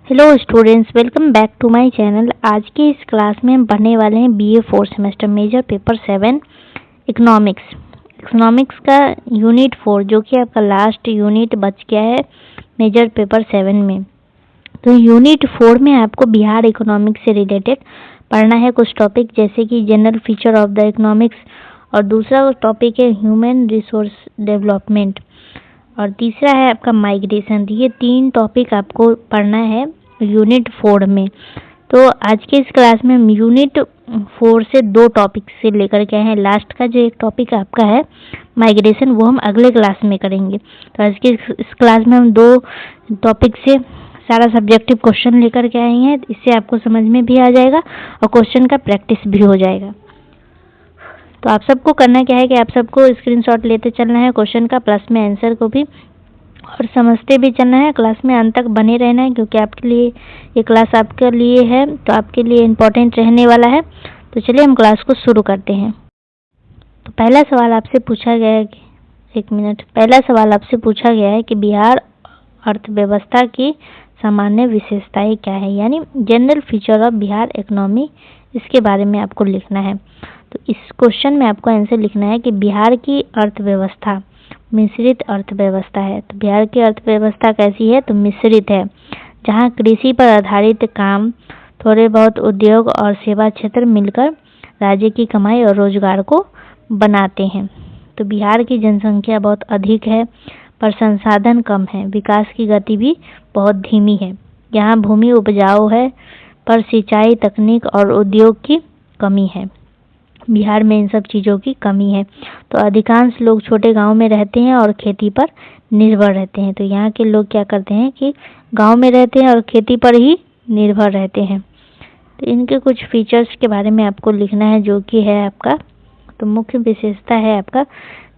Hello students, welcome back to my channel. आज की इस क्लास में हम पढ़ने वाले हैं BA fourth semester major paper 7 economics का यूनिट 4, जो कि आपका लास्ट यूनिट बच गया है मेजर पेपर 7 में। तो यूनिट 4 में आपको बिहार इकोनॉमिक्स से रिलेटेड पढ़ना है कुछ टॉपिक, जैसे कि general feature of the economics, और दूसरा टॉपिक है ह्यूमन रिसोर्स डेवलपमेंट, और तीसरा है आपका माइग्रेशन। ये 3 टॉपिक आपको पढ़ना है यूनिट 4 में। तो आज के इस क्लास में हम यूनिट 4 से 2 टॉपिक से लेकर के आए हैं। लास्ट का जो एक टॉपिक आपका है माइग्रेशन, वो हम अगले क्लास में करेंगे। तो आज के इस क्लास में हम 2 टॉपिक से सारा सब्जेक्टिव क्वेश्चन लेकर के आए हैं। इससे आपको समझ में भी आ जाएगा और क्वेश्चन का प्रैक्टिस भी हो जाएगा। तो आप सबको करना क्या है कि आप सबको स्क्रीनशॉट लेते चलना है क्वेश्चन का, प्लस में आंसर को भी, और समझते भी चलना है। क्लास में अंत तक बने रहना है, क्योंकि आपके लिए ये क्लास आपके लिए है, तो आपके लिए इम्पोर्टेंट रहने वाला है। तो चलिए हम क्लास को शुरू करते हैं। तो पहला सवाल आपसे पूछा गया है कि पहला सवाल आपसे पूछा गया है कि बिहार अर्थव्यवस्था की सामान्य विशेषताएं क्या है, यानी general feature of Bihar economy, इसके बारे में आपको लिखना है। तो इस क्वेश्चन में आपको आंसर लिखना है कि बिहार की अर्थव्यवस्था मिश्रित अर्थव्यवस्था है। तो बिहार की अर्थव्यवस्था कैसी है? तो मिश्रित है, जहां कृषि पर आधारित काम, थोड़े बहुत उद्योग और सेवा क्षेत्र मिलकर राज्य की कमाई और रोजगार को बनाते हैं। तो बिहार की जनसंख्या बहुत अधिक है, पर संसाधन कम है। विकास की गति भी बहुत धीमी है। यहाँ भूमि उपजाऊ है, पर सिंचाई तकनीक और उद्योग की कमी है। बिहार में इन सब चीज़ों की कमी है। तो अधिकांश लोग छोटे गांव में रहते हैं और खेती पर निर्भर रहते हैं। तो यहाँ के लोग क्या करते हैं कि गांव में रहते हैं और खेती पर ही निर्भर रहते हैं। तो इनके कुछ फीचर्स के बारे में आपको लिखना है, जो कि है आपका, तो मुख्य विशेषता है आपका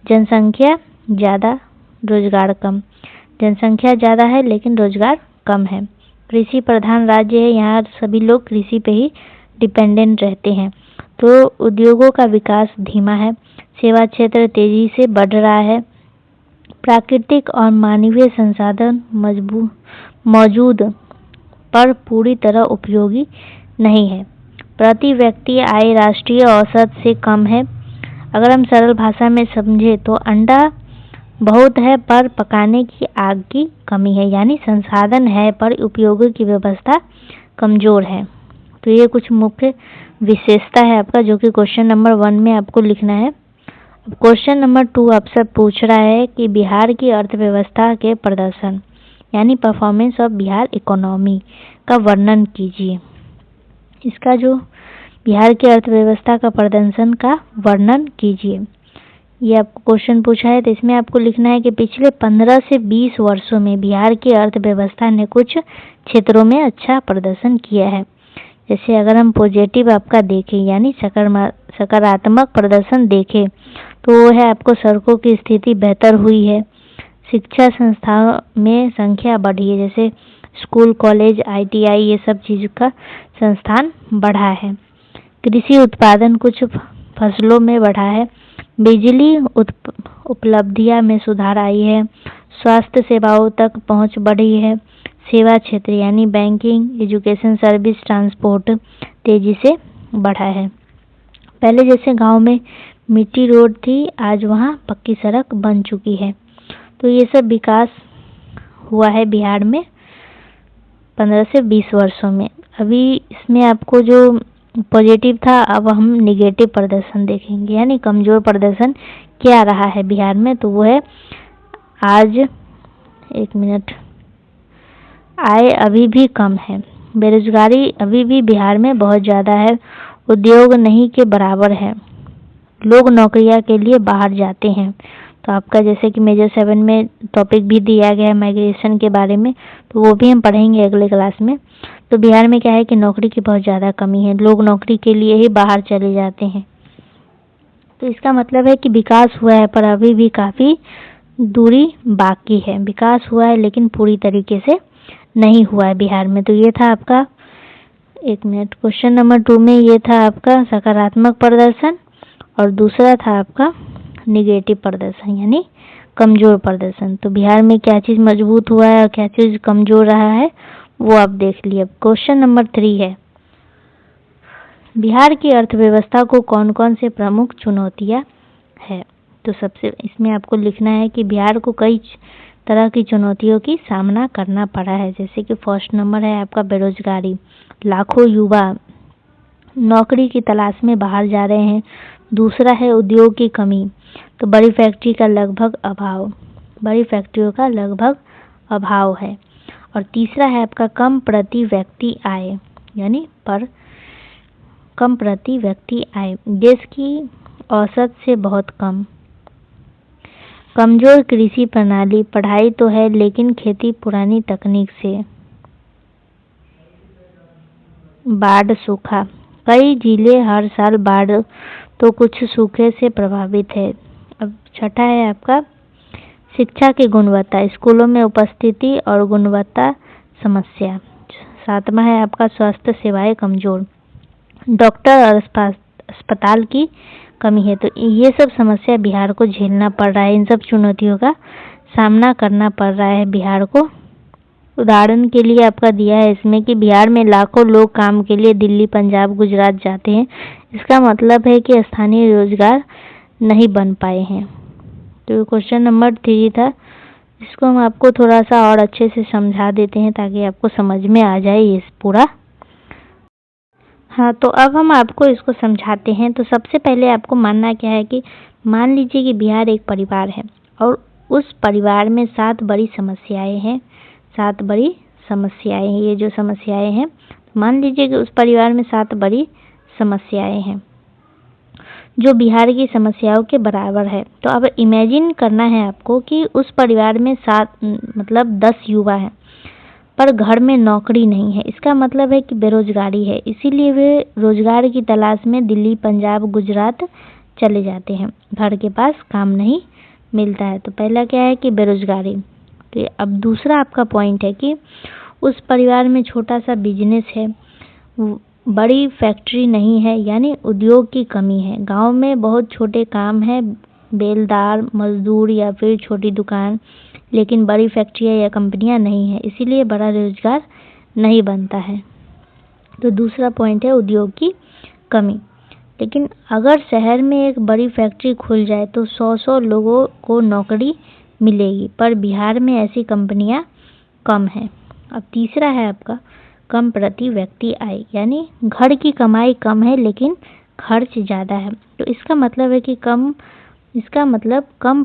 जनसंख्या ज़्यादा, रोजगार कम। जनसंख्या ज़्यादा है लेकिन रोजगार कम है। कृषि प्रधान राज्य है, यहाँ सभी लोग कृषि पे ही डिपेंडेंट रहते हैं। तो उद्योगों का विकास धीमा है। सेवा क्षेत्र तेजी से बढ़ रहा है। प्राकृतिक और मानवीय संसाधन मौजूद, पर पूरी तरह उपयोगी नहीं है। प्रति व्यक्ति आय राष्ट्रीय औसत से कम है। अगर हम सरल भाषा में समझे तो अंडा बहुत है, पर पकाने की आग की कमी है, यानी संसाधन है पर उपयोगों की व्यवस्था कमजोर है। तो ये कुछ मुख्य विशेषता है आपका, जो कि क्वेश्चन नंबर 1 में आपको लिखना है। अब क्वेश्चन नंबर 2 आपसे पूछ रहा है कि बिहार की अर्थव्यवस्था के प्रदर्शन, यानी परफॉर्मेंस ऑफ बिहार इकोनॉमी का वर्णन कीजिए। इसका जो बिहार की अर्थव्यवस्था का प्रदर्शन का वर्णन कीजिए, ये आपको क्वेश्चन पूछा है। तो इसमें आपको लिखना है कि पिछले 15 से 20 वर्षों में बिहार की अर्थव्यवस्था ने कुछ क्षेत्रों में अच्छा प्रदर्शन किया है। जैसे अगर हम पॉजिटिव आपका देखें, यानी सकारात्मक प्रदर्शन देखें, तो वो है आपको सड़कों की स्थिति बेहतर हुई है। शिक्षा संस्थाओं में संख्या बढ़ी है, जैसे स्कूल, कॉलेज, ITI, ये सब चीज़ का संस्थान बढ़ा है। कृषि उत्पादन कुछ फसलों में बढ़ा है। बिजली उपलब्धियां में सुधार आई है। स्वास्थ्य सेवाओं तक पहुंच बढ़ी है। सेवा क्षेत्र यानी बैंकिंग, एजुकेशन सर्विस, ट्रांसपोर्ट तेजी से बढ़ा है। पहले जैसे गांव में मिट्टी रोड थी, आज वहां पक्की सड़क बन चुकी है। तो ये सब विकास हुआ है बिहार में 15 से 20 वर्षों में। अभी इसमें आपको जो पॉजिटिव था, अब हम निगेटिव प्रदर्शन देखेंगे, यानी कमजोर प्रदर्शन क्या रहा है बिहार में। तो वो है आज आय अभी भी कम है। बेरोजगारी अभी भी बिहार में बहुत ज़्यादा है। उद्योग नहीं के बराबर है। लोग नौकरियां के लिए बाहर जाते हैं। तो आपका जैसे कि मेजर 7 में टॉपिक भी दिया गया है माइग्रेशन के बारे में, तो वो भी हम पढ़ेंगे अगले क्लास में। तो बिहार में क्या है कि नौकरी की बहुत ज़्यादा कमी है। लोग नौकरी के लिए ही बाहर चले जाते हैं। तो इसका मतलब है कि विकास हुआ है, पर अभी भी काफ़ी दूरी बाकी है। विकास हुआ है लेकिन पूरी तरीके से नहीं हुआ है बिहार में। तो ये था आपका क्वेश्चन नंबर 2 में ये था आपका सकारात्मक प्रदर्शन, और दूसरा था आपका निगेटिव प्रदर्शन, यानी कमजोर प्रदर्शन। तो बिहार में क्या चीज़ मजबूत हुआ है और क्या चीज़ कमजोर रहा है, वो आप देख लिए। क्वेश्चन नंबर 3 है, बिहार की अर्थव्यवस्था को कौन कौन से प्रमुख चुनौतियां है। तो सबसे इसमें आपको लिखना है कि बिहार को कई तरह की चुनौतियों की सामना करना पड़ा है। जैसे कि फर्स्ट नंबर है आपका बेरोजगारी, लाखों युवा नौकरी की तलाश में बाहर जा रहे हैं। दूसरा है उद्योग की कमी, तो बड़ी फैक्ट्रियों का लगभग अभाव है। और तीसरा है आपका कम प्रति व्यक्ति आय, यानी कम प्रति व्यक्ति आय, देश की औसत से बहुत कम। कमजोर कृषि प्रणाली, पढ़ाई तो है लेकिन खेती पुरानी तकनीक से। बाढ़ सूखा, कई जिले हर साल बाढ़ तो कुछ सूखे से प्रभावित है। अब छठा है आपका शिक्षा की गुणवत्ता, स्कूलों में उपस्थिति और गुणवत्ता समस्या। सातवां है आपका स्वास्थ्य सेवाएं कमजोर, डॉक्टर और अस्पताल की कमी है। तो ये सब समस्या बिहार को झेलना पड़ रहा है, इन सब चुनौतियों का सामना करना पड़ रहा है बिहार को। उदाहरण के लिए आपका दिया है इसमें कि बिहार में लाखों लोग काम के लिए दिल्ली, पंजाब, गुजरात जाते हैं। इसका मतलब है कि स्थानीय रोजगार नहीं बन पाए हैं। तो क्वेश्चन नंबर 3 था, इसको हम आपको थोड़ा सा और अच्छे से समझा देते हैं ताकि आपको समझ में आ जाए ये पूरा। हाँ, तो अब हम आपको इसको समझाते हैं। तो सबसे पहले आपको मानना क्या है कि मान लीजिए कि बिहार एक परिवार है और उस परिवार में 7 बड़ी समस्याएं हैं। 7 बड़ी समस्याएं, ये जो समस्याएं हैं, मान लीजिए कि उस परिवार में 7 बड़ी समस्याएं हैं जो बिहार की समस्याओं के बराबर है। तो अब इमेजिन करना है आपको कि उस परिवार में 10 युवा हैं पर घर में नौकरी नहीं है। इसका मतलब है कि बेरोजगारी है, इसीलिए वे रोजगार की तलाश में दिल्ली, पंजाब, गुजरात चले जाते हैं। घर के पास काम नहीं मिलता है। तो पहला क्या है कि बेरोजगारी। तो अब दूसरा आपका पॉइंट है कि उस परिवार में छोटा सा बिजनेस है, बड़ी फैक्ट्री नहीं है, यानी उद्योग की कमी है। गांव में बहुत छोटे काम है, बेलदार, मजदूर या फिर छोटी दुकान, लेकिन बड़ी फैक्ट्रियां या कंपनियां नहीं है, इसीलिए बड़ा रोजगार नहीं बनता है। तो दूसरा पॉइंट है उद्योग की कमी। लेकिन अगर शहर में एक बड़ी फैक्ट्री खुल जाए तो 100 लोगों को नौकरी मिलेगी, पर बिहार में ऐसी कंपनियां कम हैं। अब तीसरा है आपका कम प्रति व्यक्ति आय, यानी घर की कमाई कम है लेकिन खर्च ज़्यादा है। तो इसका मतलब है कि कम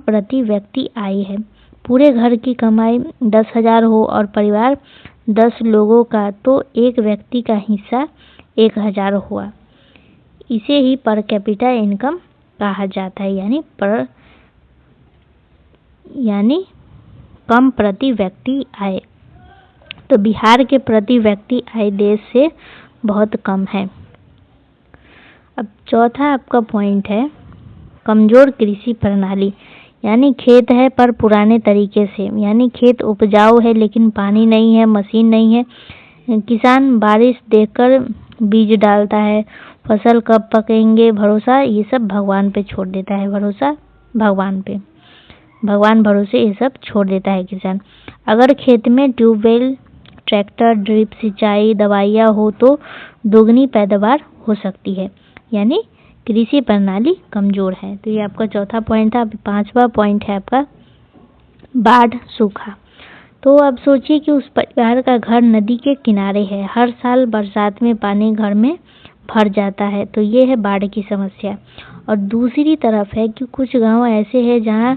प्रति व्यक्ति आय है। पूरे घर की कमाई 10,000 हो और परिवार 10 लोगों का, तो एक व्यक्ति का हिस्सा 1,000 हुआ। इसे ही पर कैपिटा इनकम कहा जाता है, यानी कम प्रति व्यक्ति आय। तो बिहार के प्रति व्यक्ति आय देश से बहुत कम है। अब चौथा आपका पॉइंट है कमजोर कृषि प्रणाली, यानी खेत है पर पुराने तरीके से, यानी खेत उपजाऊ है लेकिन पानी नहीं है, मशीन नहीं है। किसान बारिश देखकर बीज डालता है, फसल कब पकेंगे भरोसा ये सब भगवान पे छोड़ देता है। भगवान भरोसे ये सब छोड़ देता है किसान। अगर खेत में ट्यूबवेल, ट्रैक्टर, ड्रिप सिंचाई, दवाइयाँ हो तो दोगुनी पैदावार हो सकती है, यानी कृषि प्रणाली कमजोर है। तो ये आपका चौथा पॉइंट था। अभी 5वां पॉइंट है आपका बाढ़ सूखा। तो अब सोचिए कि उस परिवार का घर नदी के किनारे है, हर साल बरसात में पानी घर में भर जाता है, तो ये है बाढ़ की समस्या। और दूसरी तरफ है कि कुछ गांव ऐसे हैं जहां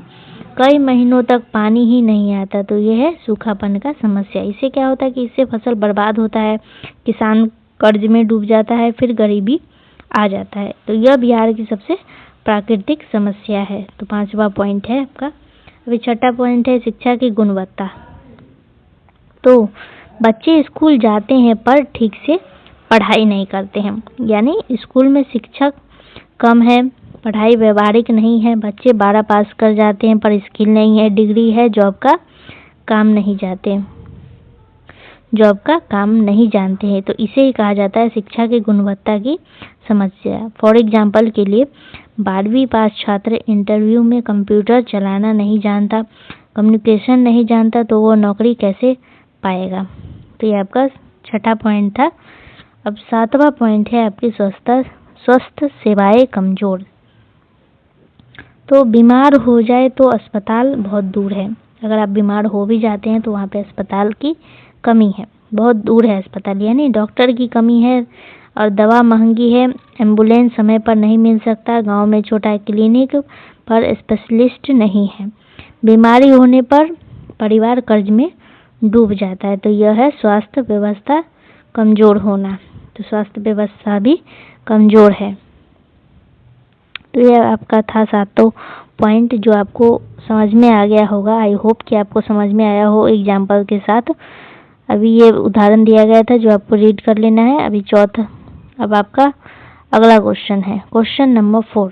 कई महीनों तक पानी ही नहीं आता, तो ये है सूखापन का समस्या। इससे क्या होता है कि इससे फसल बर्बाद होता है, किसान कर्ज में डूब जाता है, फिर गरीबी आ जाता है। तो यह बिहार की सबसे प्राकृतिक समस्या है। तो 5वां पॉइंट है आपका। अभी 6ठा पॉइंट है शिक्षा की गुणवत्ता। तो बच्चे स्कूल जाते हैं पर ठीक से पढ़ाई नहीं करते हैं, यानी स्कूल में शिक्षक कम है, पढ़ाई व्यवहारिक नहीं है, बच्चे 12 पास कर जाते हैं पर स्किल नहीं है, डिग्री है, जॉब का काम नहीं जानते हैं। तो इसे ही कहा जाता है शिक्षा की गुणवत्ता की समस्या। फॉर एग्जाम्पल के लिए 12वीं पास छात्र इंटरव्यू में कंप्यूटर चलाना नहीं जानता, कम्युनिकेशन नहीं जानता, तो वो नौकरी कैसे पाएगा। तो ये आपका छठा पॉइंट था। अब सातवां पॉइंट है आपकी स्वस्थ सेवाएं कमजोर। तो बीमार हो जाए तो अस्पताल बहुत दूर है। अगर आप बीमार हो भी जाते हैं तो वहाँ पे अस्पताल की कमी है, बहुत दूर है अस्पताल, यानी डॉक्टर की कमी है और दवा महंगी है, एम्बुलेंस समय पर नहीं मिल सकता, गांव में छोटा क्लिनिक पर स्पेशलिस्ट नहीं है, बीमारी होने पर परिवार कर्ज में डूब जाता है। तो यह है स्वास्थ्य व्यवस्था कमजोर होना। तो स्वास्थ्य व्यवस्था भी कमजोर है। तो यह आपका था सातों पॉइंट जो आपको समझ में आ गया होगा। आई होप कि आपको समझ में आया हो एग्जाम्पल के साथ। अभी ये उदाहरण दिया गया था जो आपको रीड कर लेना है। अभी चौथा, अब आपका अगला क्वेश्चन है क्वेश्चन नंबर 4,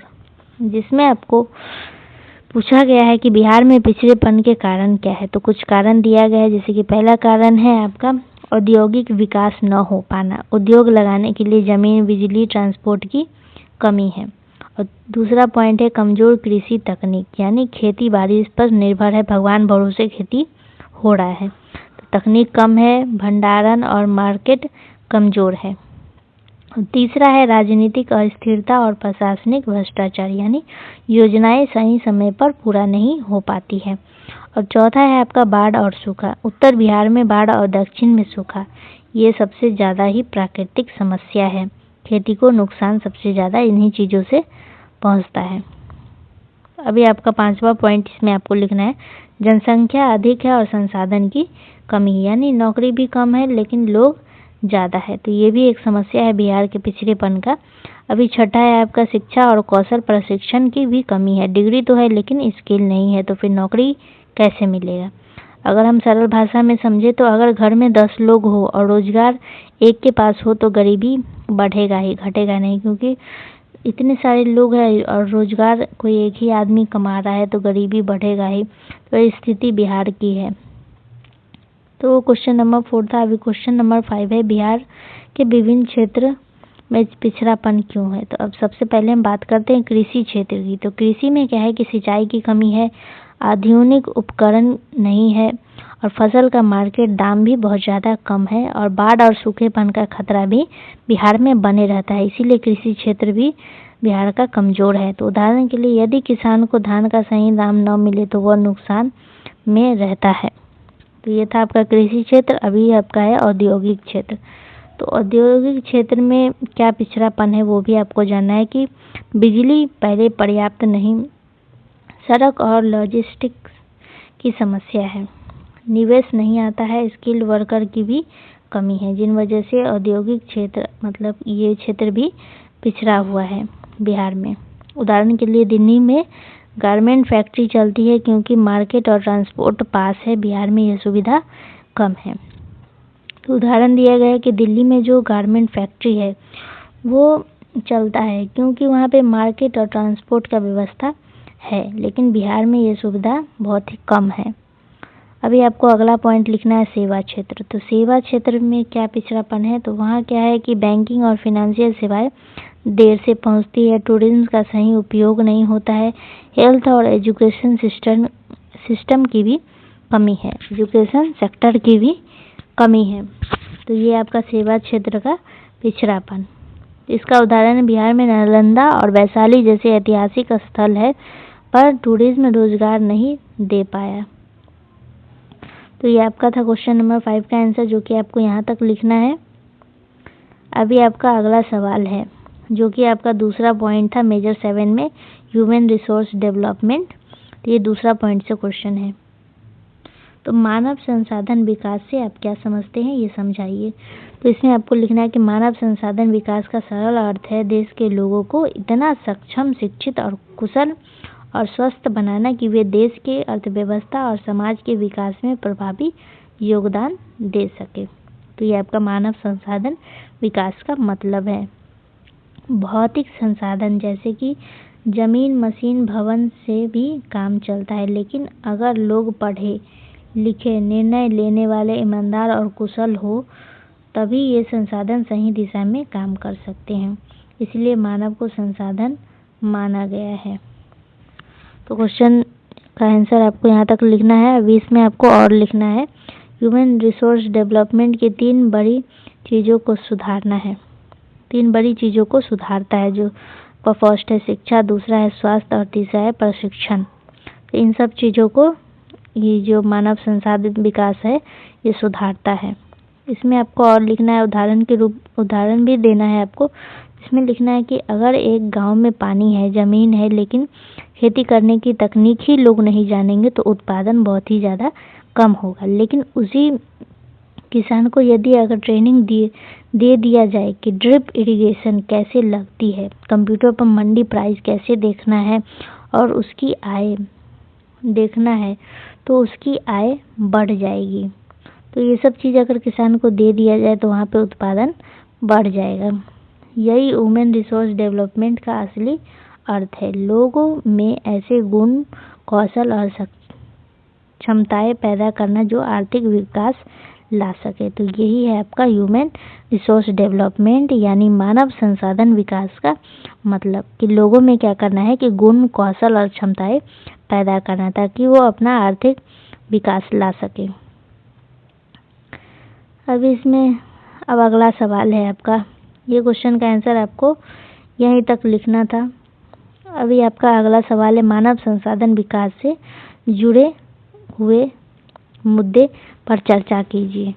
जिसमें आपको पूछा गया है कि बिहार में पिछड़ेपन के कारण क्या है। तो कुछ कारण दिया गया है, जैसे कि पहला कारण है आपका औद्योगिक विकास न हो पाना, उद्योग लगाने के लिए जमीन, बिजली, ट्रांसपोर्ट की कमी है। और दूसरा पॉइंट है कमजोर कृषि तकनीक, यानी खेती बारिश पर निर्भर है, भगवान भरोसे खेती हो रहा है, तो तकनीक कम है, भंडारण और मार्केट कमजोर है। तीसरा है राजनीतिक अस्थिरता और प्रशासनिक भ्रष्टाचार, यानी योजनाएं सही समय पर पूरा नहीं हो पाती है। और चौथा है आपका बाढ़ और सूखा, उत्तर बिहार में बाढ़ और दक्षिण में सूखा, ये सबसे ज़्यादा ही प्राकृतिक समस्या है। खेती को नुकसान सबसे ज़्यादा इन्हीं चीज़ों से पहुंचता है। अभी आपका पांचवा पॉइंट इसमें आपको लिखना है जनसंख्या अधिक है और संसाधन की कमी, यानी नौकरी भी कम है लेकिन लोग ज़्यादा है, तो ये भी एक समस्या है बिहार के पिछड़ेपन का। अभी छठा है आपका शिक्षा और कौशल प्रशिक्षण की भी कमी है, डिग्री तो है लेकिन स्किल नहीं है, तो फिर नौकरी कैसे मिलेगा। अगर हम सरल भाषा में समझे तो अगर घर में 10 लोग हो और रोजगार एक के पास हो तो गरीबी बढ़ेगा ही, घटेगा नहीं, क्योंकि इतने सारे लोग हैं और रोजगार कोई एक ही आदमी कमा रहा है तो गरीबी बढ़ेगा ही। तो स्थिति बिहार की है। तो क्वेश्चन नंबर 4 था। अभी क्वेश्चन नंबर 5 है बिहार के विभिन्न क्षेत्र में पिछड़ापन क्यों है। तो अब सबसे पहले हम बात करते हैं कृषि क्षेत्र की। तो कृषि में क्या है कि सिंचाई की कमी है, आधुनिक उपकरण नहीं है और फसल का मार्केट दाम भी बहुत ज़्यादा कम है, और बाढ़ और सूखेपन का खतरा भी बिहार में बने रहता है, इसीलिए कृषि क्षेत्र भी बिहार का कमज़ोर है। तो उदाहरण के लिए यदि किसान को धान का सही दाम न मिले तो वह नुकसान में रहता है। तो ये था आपका कृषि क्षेत्र। अभी आपका है औद्योगिक क्षेत्र। तो औद्योगिक क्षेत्र में क्या पिछड़ापन है वो भी आपको जानना है कि बिजली पहले पर्याप्त नहीं, सड़क और लॉजिस्टिक्स की समस्या है, निवेश नहीं आता है, स्किल्ड वर्कर की भी कमी है, जिन वजह से औद्योगिक क्षेत्र मतलब ये क्षेत्र भी पिछड़ा हुआ है बिहार में। उदाहरण के लिए दिल्ली में गारमेंट फैक्ट्री चलती है क्योंकि मार्केट और ट्रांसपोर्ट पास है, बिहार में यह सुविधा कम है। तो उदाहरण दिया गया है कि दिल्ली में जो गारमेंट फैक्ट्री है वो चलता है क्योंकि वहाँ पे मार्केट और ट्रांसपोर्ट का व्यवस्था है, लेकिन बिहार में ये सुविधा बहुत ही कम है। अभी आपको अगला पॉइंट लिखना है सेवा क्षेत्र। तो सेवा क्षेत्र में क्या पिछड़ापन है। तो वहाँ क्या है कि बैंकिंग और फाइनेंशियल सेवाएं देर से पहुँचती है, टूरिज्म का सही उपयोग नहीं होता है, हेल्थ और एजुकेशन सिस्टम की भी कमी है, एजुकेशन सेक्टर की भी कमी है। तो ये आपका सेवा क्षेत्र का पिछड़ापन। इसका उदाहरण बिहार में नालंदा और वैशाली जैसे ऐतिहासिक स्थल है पर टूरिज्म रोजगार नहीं दे पाया। तो ये आपका था क्वेश्चन नंबर 5 का आंसर, जो कि आपको यहाँ तक लिखना है। अभी आपका अगला सवाल है जो कि आपका दूसरा पॉइंट था मेजर 7 में, ह्यूमन रिसोर्स डेवलपमेंट। तो ये दूसरा पॉइंट से क्वेश्चन है। तो मानव संसाधन विकास से आप क्या समझते हैं ये समझाइए। तो इसमें आपको लिखना है कि मानव संसाधन विकास का सरल अर्थ है देश के लोगों को इतना सक्षम, शिक्षित और कुशल और स्वस्थ बनाना कि वे देश के अर्थव्यवस्था और समाज के विकास में प्रभावी योगदान दे सके। तो ये आपका मानव संसाधन विकास का मतलब है। भौतिक संसाधन जैसे कि जमीन, मशीन, भवन से भी काम चलता है, लेकिन अगर लोग पढ़े लिखे, निर्णय लेने वाले, ईमानदार और कुशल हो तभी ये संसाधन सही दिशा में काम कर सकते हैं, इसलिए मानव को संसाधन माना गया है। तो क्वेश्चन का आंसर आपको यहाँ तक लिखना है। अभी इसमें आपको और लिखना है ह्यूमन रिसोर्स डेवलपमेंट की 3 बड़ी चीज़ों को सुधारना है। 3 बड़ी चीज़ों को सुधारता है, जो फर्स्ट है शिक्षा, दूसरा है स्वास्थ्य और तीसरा है प्रशिक्षण। तो इन सब चीज़ों को ये जो मानव संसाधन विकास है ये सुधारता है। इसमें आपको और लिखना है, उदाहरण भी देना है आपको। इसमें लिखना है कि अगर एक गांव में पानी है, ज़मीन है, लेकिन खेती करने की तकनीक ही लोग नहीं जानेंगे तो उत्पादन बहुत ही ज़्यादा कम होगा। लेकिन उसी किसान को यदि अगर ट्रेनिंग दे दिया जाए कि ड्रिप इरिगेशन कैसे लगती है, कंप्यूटर पर मंडी प्राइस कैसे देखना है और उसकी आय देखना है, तो उसकी आय बढ़ जाएगी। तो ये सब चीज़ अगर किसान को दे दिया जाए तो वहाँ पे उत्पादन बढ़ जाएगा। यही ह्यूमन रिसोर्स डेवलपमेंट का असली अर्थ है, लोगों में ऐसे गुण, कौशल और क्षमताएं पैदा करना जो आर्थिक विकास ला सके। तो यही है आपका ह्यूमन रिसोर्स डेवलपमेंट यानी मानव संसाधन विकास का मतलब, कि लोगों में क्या करना है कि गुण, कौशल और क्षमताएं पैदा करना ताकि वो अपना आर्थिक विकास ला सके। अभी इसमें अब अगला सवाल है आपका, ये क्वेश्चन का आंसर आपको यहीं तक लिखना था। अभी आपका अगला सवाल है मानव संसाधन विकास से जुड़े हुए मुद्दे पर चर्चा कीजिए।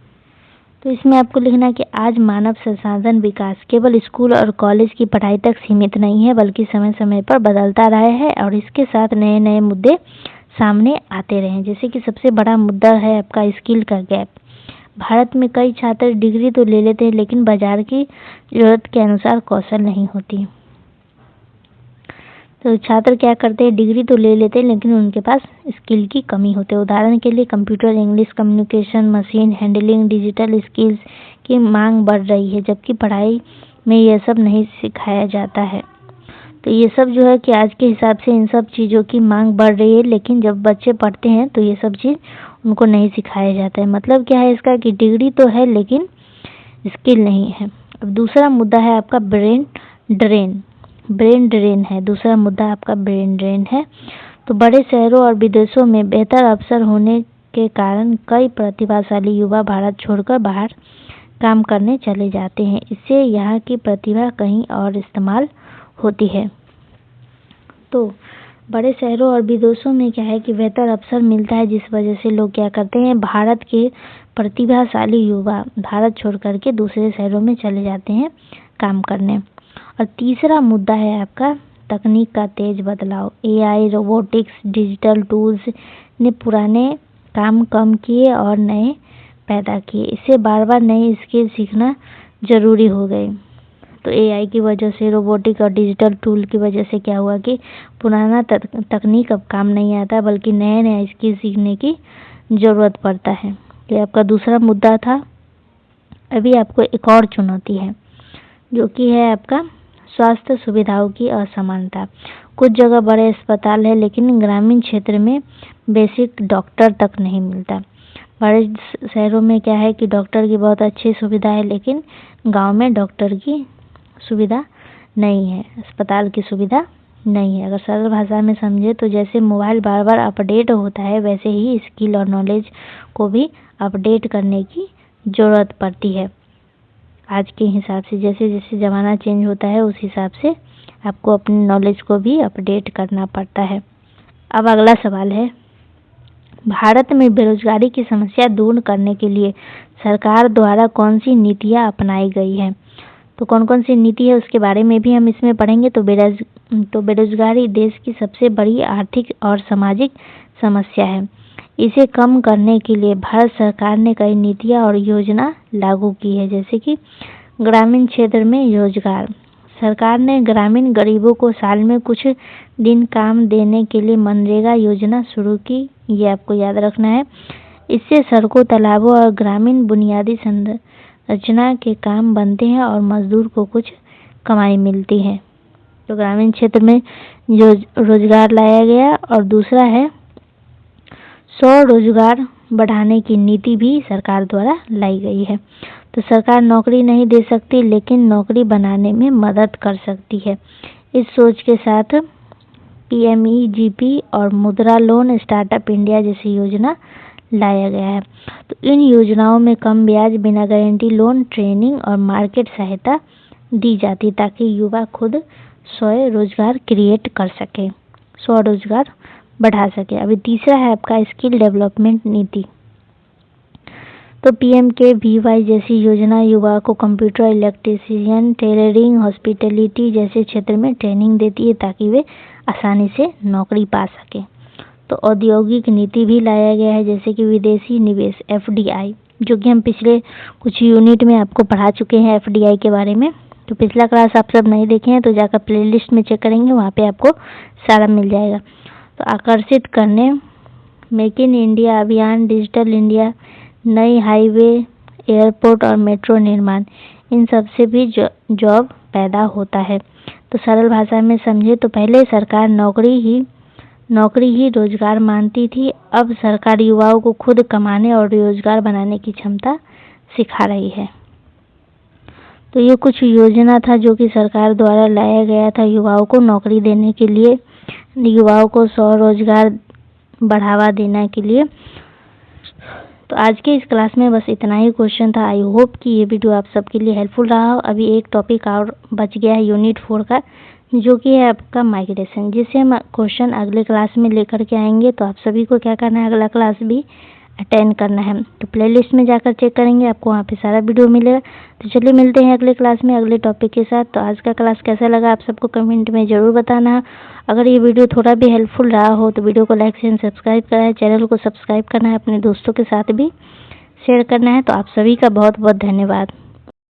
तो इसमें आपको लिखना है कि आज मानव संसाधन विकास केवल स्कूल और कॉलेज की पढ़ाई तक सीमित नहीं है, बल्कि समय समय पर बदलता रहा है और इसके साथ नए नए मुद्दे सामने आते रहे। जैसे कि सबसे बड़ा मुद्दा है आपका स्किल का गैप। भारत में कई छात्र डिग्री तो ले लेते हैं, लेकिन बाजार की जरूरत के अनुसार कौशल नहीं होती। तो छात्र क्या करते हैं, डिग्री तो ले लेते हैं लेकिन उनके पास स्किल की कमी होती है। उदाहरण के लिए computer, English communication, machine handling, digital skills की मांग बढ़ रही है, जबकि पढ़ाई में यह सब नहीं सिखाया जाता है। तो ये सब जो है कि आज के हिसाब से इन सब चीज़ों की मांग बढ़ रही है, लेकिन जब बच्चे पढ़ते हैं तो ये सब चीज़ उनको नहीं सिखाया जाता है। मतलब क्या है इसका कि डिग्री तो है लेकिन स्किल नहीं है। अब दूसरा मुद्दा है आपका ब्रेन ड्रेन है। दूसरा मुद्दा आपका ब्रेन ड्रेन है। तो बड़े शहरों और विदेशों में बेहतर अवसर होने के कारण कई प्रतिभाशाली युवा भारत छोड़कर बाहर काम करने चले जाते हैं। इससे यहाँ की प्रतिभा कहीं और इस्तेमाल होती है। तो बड़े शहरों और विदेशों में क्या है कि बेहतर अवसर मिलता है, जिस वजह से लोग क्या करते हैं, भारत के प्रतिभाशाली युवा भारत छोड़ करके दूसरे शहरों में चले जाते हैं काम करने। और तीसरा मुद्दा है आपका तकनीक का तेज बदलाव। एआई, रोबोटिक्स, डिजिटल टूल्स ने पुराने काम कम किए और नए पैदा किए। इससे बार बार नए स्किल सीखना जरूरी हो गए। तो एआई की वजह से, रोबोटिक और डिजिटल टूल की वजह से क्या हुआ कि पुराना तकनीक अब काम नहीं आता, बल्कि नए नए स्किल सीखने की ज़रूरत पड़ता है। ये आपका दूसरा मुद्दा था। अभी आपको एक और चुनौती है जो कि है आपका स्वास्थ्य सुविधाओं की असमानता। कुछ जगह बड़े अस्पताल है लेकिन ग्रामीण क्षेत्र में बेसिक डॉक्टर तक नहीं मिलता। बड़े शहरों में क्या है कि डॉक्टर की बहुत अच्छी सुविधा है, लेकिन गांव में डॉक्टर की सुविधा नहीं है, अस्पताल की सुविधा नहीं है। अगर सरल भाषा में समझे तो जैसे मोबाइल बार बार अपडेट होता है, वैसे ही स्किल और नॉलेज को भी अपडेट करने की ज़रूरत पड़ती है। आज के हिसाब से जैसे जैसे ज़माना चेंज होता है उस हिसाब से आपको अपनी नॉलेज को भी अपडेट करना पड़ता है। अब अगला सवाल है, भारत में बेरोजगारी की समस्या दूर करने के लिए सरकार द्वारा कौन सी नीतियाँ अपनाई गई हैं? तो कौन कौन सी नीति है उसके बारे में भी हम इसमें पढ़ेंगे। तो बेरोजगारी देश की सबसे बड़ी आर्थिक और सामाजिक समस्या है। इसे कम करने के लिए भारत सरकार ने कई नीतियाँ और योजना लागू की है। जैसे कि ग्रामीण क्षेत्र में रोजगार, सरकार ने ग्रामीण गरीबों को साल में कुछ दिन काम देने के लिए मनरेगा योजना शुरू की। ये आपको याद रखना है। इससे सड़कों, तालाबों और ग्रामीण बुनियादी संरचना के काम बनते हैं और मजदूर को कुछ कमाई मिलती है। तो ग्रामीण क्षेत्र में जो रोजगार लाया गया। और दूसरा है स्वरोजगार बढ़ाने की नीति भी सरकार द्वारा लाई गई है। तो सरकार नौकरी नहीं दे सकती, लेकिन नौकरी बनाने में मदद कर सकती है। इस सोच के साथ पीएमईजीपी और मुद्रा लोन, स्टार्टअप इंडिया जैसी योजना लाया गया है। तो इन योजनाओं में कम ब्याज, बिना गारंटी लोन, ट्रेनिंग और मार्केट सहायता दी जाती ताकि युवा खुद स्वरोजगार क्रिएट कर सके, स्वरोजगार बढ़ा सके। अभी तीसरा है आपका स्किल डेवलपमेंट नीति। तो PMKVY जैसी योजना युवा को कंप्यूटर, इलेक्ट्रीशियन, टेलरिंग, हॉस्पिटैलिटी जैसे क्षेत्र में ट्रेनिंग देती है ताकि वे आसानी से नौकरी पा सके। तो औद्योगिक नीति भी लाया गया है, जैसे कि विदेशी निवेश FDI, जो कि हम पिछले कुछ यूनिट में आपको पढ़ा चुके हैं FDI के बारे में। तो पिछला क्लास आप सब नहीं देखे हैं तो जाकर प्लेलिस्ट में चेक करेंगे, वहाँ पे आपको सारा मिल जाएगा। तो आकर्षित करने, मेक इन इंडिया अभियान, डिजिटल इंडिया, नई हाईवे, एयरपोर्ट और मेट्रो निर्माण, इन सब से भी जॉब पैदा होता है। तो सरल भाषा में समझे तो पहले सरकार नौकरी ही रोजगार मानती थी, अब सरकार युवाओं को खुद कमाने और रोजगार बनाने की क्षमता सिखा रही है। तो ये कुछ योजना था जो कि सरकार द्वारा लाया गया था युवाओं को नौकरी देने के लिए, युवाओं को स्वरोजगार बढ़ावा देने के लिए। तो आज के इस क्लास में बस इतना ही क्वेश्चन था। आई होप कि ये वीडियो आप सबके लिए हेल्पफुल रहा हो। अभी एक टॉपिक और बच गया है यूनिट 4 का, जो कि है आपका माइग्रेशन, जिसे हम क्वेश्चन अगले क्लास में लेकर के आएंगे। तो आप सभी को क्या करना है, अगला क्लास भी अटेंड करना है। तो प्लेलिस्ट में जाकर चेक करेंगे, आपको वहाँ पे सारा वीडियो मिलेगा। तो चलिए मिलते हैं अगले क्लास में अगले टॉपिक के साथ। तो आज का क्लास कैसा लगा आप सबको कमेंट में ज़रूर बताना है। अगर ये वीडियो थोड़ा भी हेल्पफुल रहा हो तो वीडियो को लाइक एंड सब्सक्राइब करना है, चैनल को सब्सक्राइब करना है, अपने दोस्तों के साथ भी शेयर करना है। तो आप सभी का बहुत बहुत धन्यवाद।